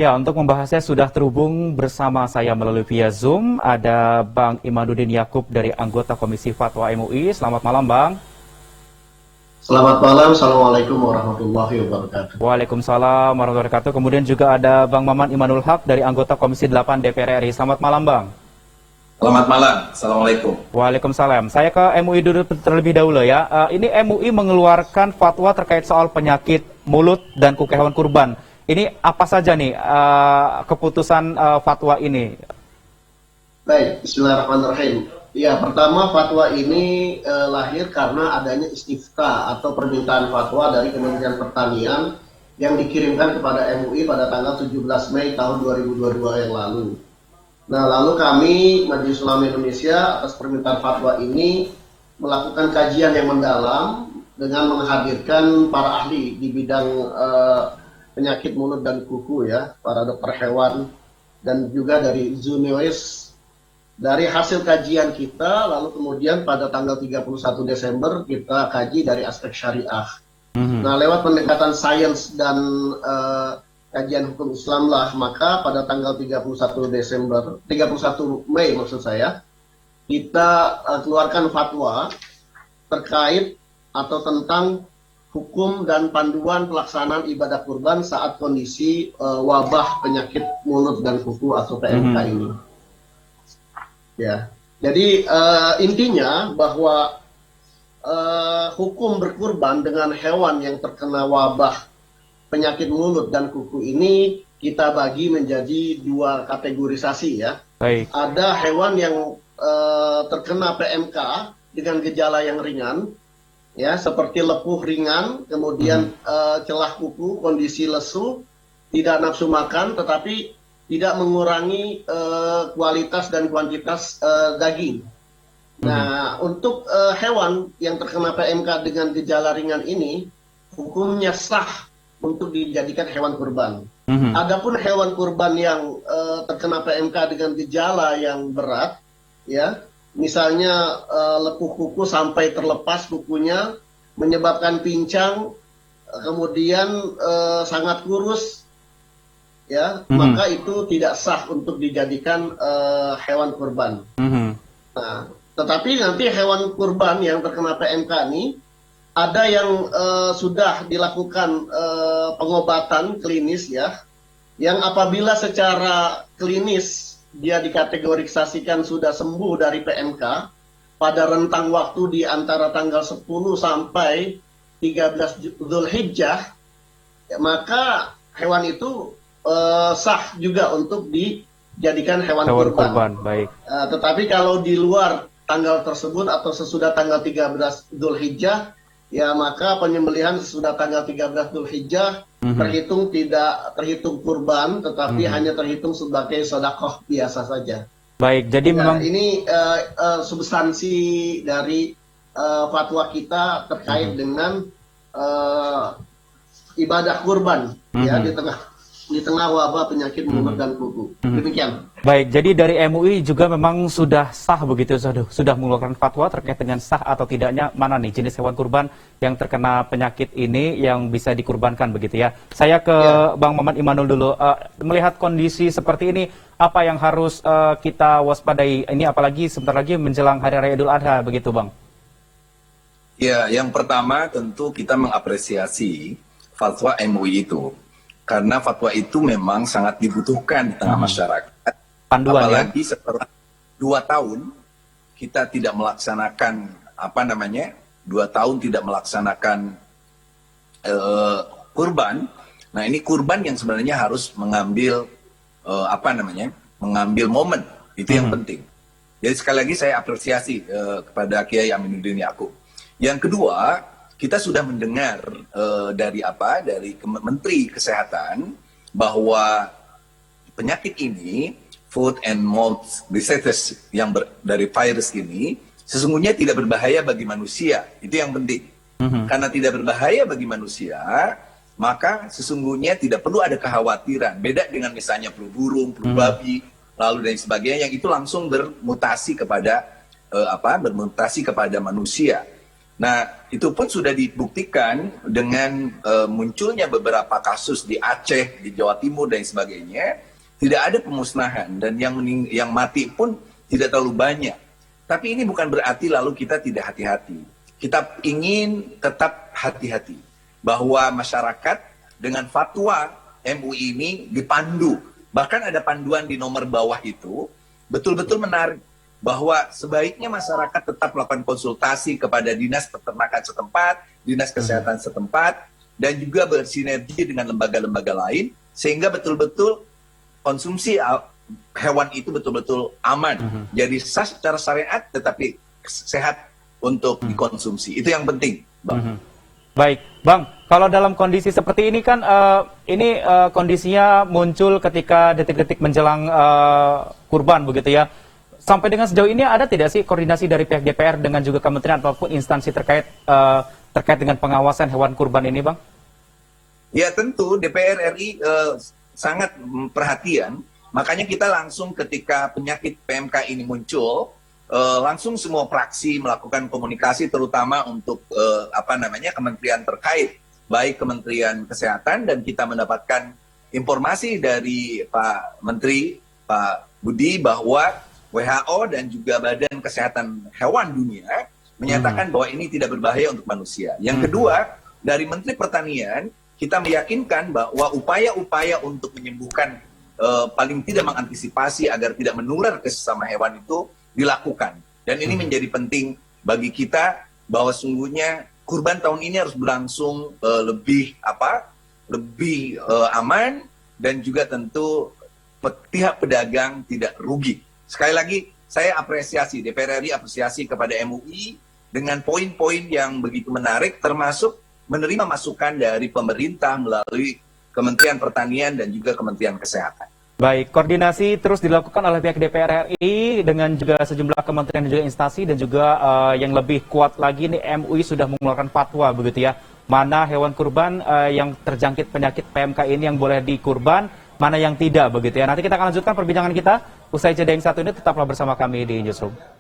Ya, untuk membahasnya sudah terhubung bersama saya melalui via Zoom, ada Bang Imanuddin Yakub dari anggota Komisi Fatwa MUI. Selamat malam, Bang. Selamat malam, Assalamualaikum warahmatullahi wabarakatuh. Waalaikumsalam warahmatullahi wabarakatuh. Kemudian juga ada Bang Maman Imanul Haq dari anggota Komisi 8 DPR RI. Selamat malam, Bang. Selamat malam, Assalamualaikum. Waalaikumsalam. Saya ke MUI dulu terlebih dahulu ya. Ini MUI mengeluarkan fatwa terkait soal penyakit mulut dan kuku hewan kurban. Ini apa saja nih keputusan fatwa ini? Baik, bismillahirrahmanirrahim. Ya, pertama fatwa ini lahir karena adanya istifta atau permintaan fatwa dari Kementerian Pertanian yang dikirimkan kepada MUI pada tanggal 17 Mei tahun 2022 yang lalu. Nah, lalu kami, Majelis Ulama Indonesia, atas permintaan fatwa ini melakukan kajian yang mendalam dengan menghadirkan para ahli di bidang penyakit mulut dan kuku ya, para dokter hewan dan juga dari Zunewis. Dari hasil kajian kita, lalu kemudian pada tanggal 31 Desember kita kaji dari aspek syariah. Nah, lewat pendekatan sains dan kajian hukum Islam lah, maka pada tanggal 31 Mei maksud saya, kita keluarkan fatwa terkait atau tentang hukum dan panduan pelaksanaan ibadah kurban saat kondisi wabah penyakit mulut dan kuku atau PMK ini. Ya, jadi intinya bahwa hukum berkurban dengan hewan yang terkena wabah penyakit mulut dan kuku ini kita bagi menjadi dua kategorisasi ya. Baik. Ada hewan yang terkena PMK dengan gejala yang ringan, ya seperti lepuh ringan, kemudian celah kuku, kondisi lesu, tidak nafsu makan, tetapi tidak mengurangi kualitas dan kuantitas daging. Nah, untuk hewan yang terkena PMK dengan gejala ringan ini, hukumnya sah untuk dijadikan hewan kurban. Adapun hewan kurban yang terkena PMK dengan gejala yang berat, ya, misalnya lepuh kuku sampai terlepas kukunya, menyebabkan pincang, kemudian sangat kurus, ya, maka itu tidak sah untuk dijadikan hewan kurban. Nah, tetapi nanti hewan kurban yang terkena PMK ini ada yang sudah dilakukan pengobatan klinis ya, yang apabila secara klinis dia dikategorisasikan sudah sembuh dari PMK pada rentang waktu di antara tanggal 10 sampai 13 Zulhijjah, ya, maka hewan itu sah juga untuk dijadikan hewan kurban. Baik. Tetapi kalau di luar tanggal tersebut atau sesudah tanggal 13 Zulhijjah, ya maka penyembelihan sesudah tanggal 13 Zulhijjah tidak terhitung kurban, tetapi hanya terhitung sebagai sedekah biasa saja. Baik, jadi memang ini substansi dari fatwa kita terkait dengan ibadah kurban ya di tengah wabah penyakit mulut dan kuku. Demikian. baik, jadi dari MUI juga memang sudah sah begitu, sudah mengeluarkan fatwa terkait dengan sah atau tidaknya mana nih jenis hewan kurban yang terkena penyakit ini yang bisa dikurbankan begitu ya. Saya ke Bang Maman Imanul dulu. Melihat kondisi seperti ini, apa yang harus kita waspadai? Ini apalagi sebentar lagi menjelang Hari Raya Idul Adha begitu, Bang? Ya, yang pertama tentu kita mengapresiasi fatwa MUI itu. Karena fatwa itu memang sangat dibutuhkan di tengah masyarakat. Panduan, apalagi setelah 2 tahun kita tidak melaksanakan 2 tahun tidak melaksanakan kurban. Nah, ini kurban yang sebenarnya harus mengambil mengambil momen, itu yang penting. Jadi sekali lagi saya apresiasi kepada Kiai Aminuddin Yakub. Yang kedua, kita sudah mendengar dari Menteri Kesehatan bahwa penyakit ini, foot and mouth diseases yang dari virus ini, sesungguhnya tidak berbahaya bagi manusia. Itu yang penting. Karena tidak berbahaya bagi manusia, maka sesungguhnya tidak perlu ada kekhawatiran. Beda dengan misalnya flu burung, flu babi, lalu dan sebagainya, yang itu langsung bermutasi kepada manusia. Nah, itu pun sudah dibuktikan dengan munculnya beberapa kasus di Aceh, di Jawa Timur dan sebagainya, tidak ada pemusnahan dan yang mati pun tidak terlalu banyak. Tapi ini bukan berarti lalu kita tidak hati-hati. Kita ingin tetap hati-hati bahwa masyarakat dengan fatwa MUI ini dipandu. Bahkan ada panduan di nomor bawah itu betul-betul menarik bahwa sebaiknya masyarakat tetap melakukan konsultasi kepada dinas peternakan setempat, dinas kesehatan setempat, dan juga bersinergi dengan lembaga-lembaga lain, sehingga betul-betul konsumsi hewan itu betul-betul aman. Jadi sah secara syariat, tetapi sehat untuk dikonsumsi. Itu yang penting, Bang. Baik, Bang. Kalau dalam kondisi seperti ini kan, kondisinya muncul ketika detik-detik menjelang kurban, begitu ya. Sampai dengan sejauh ini ada tidak sih koordinasi dari pihak DPR dengan juga kementerian ataupun instansi terkait dengan pengawasan hewan kurban ini, Bang? Ya tentu DPR RI sangat perhatian. Makanya kita langsung ketika penyakit PMK ini muncul, langsung semua fraksi melakukan komunikasi terutama untuk kementerian terkait, baik Kementerian Kesehatan, dan kita mendapatkan informasi dari Pak Menteri, Pak Budi, bahwa WHO dan juga Badan Kesehatan Hewan Dunia menyatakan bahwa ini tidak berbahaya untuk manusia. Yang kedua, dari Menteri Pertanian, kita meyakinkan bahwa upaya-upaya untuk menyembuhkan, paling tidak mengantisipasi agar tidak menular ke sesama hewan itu dilakukan. Dan ini menjadi penting bagi kita bahwa sungguhnya kurban tahun ini harus berlangsung lebih aman, dan juga tentu pihak pedagang tidak rugi. Sekali lagi saya apresiasi, DPR RI apresiasi kepada MUI dengan poin-poin yang begitu menarik, termasuk menerima masukan dari pemerintah melalui Kementerian Pertanian dan juga Kementerian Kesehatan. Baik, koordinasi terus dilakukan oleh pihak DPR RI dengan juga sejumlah kementerian dan juga instansi, dan juga yang lebih kuat lagi nih, MUI sudah mengeluarkan fatwa, begitu ya. Mana hewan kurban yang terjangkit penyakit PMK ini yang boleh dikurban, mana yang tidak, begitu ya. Nanti kita akan lanjutkan perbincangan kita usai jeda yang satu ini, tetaplah bersama kami di Newsroom.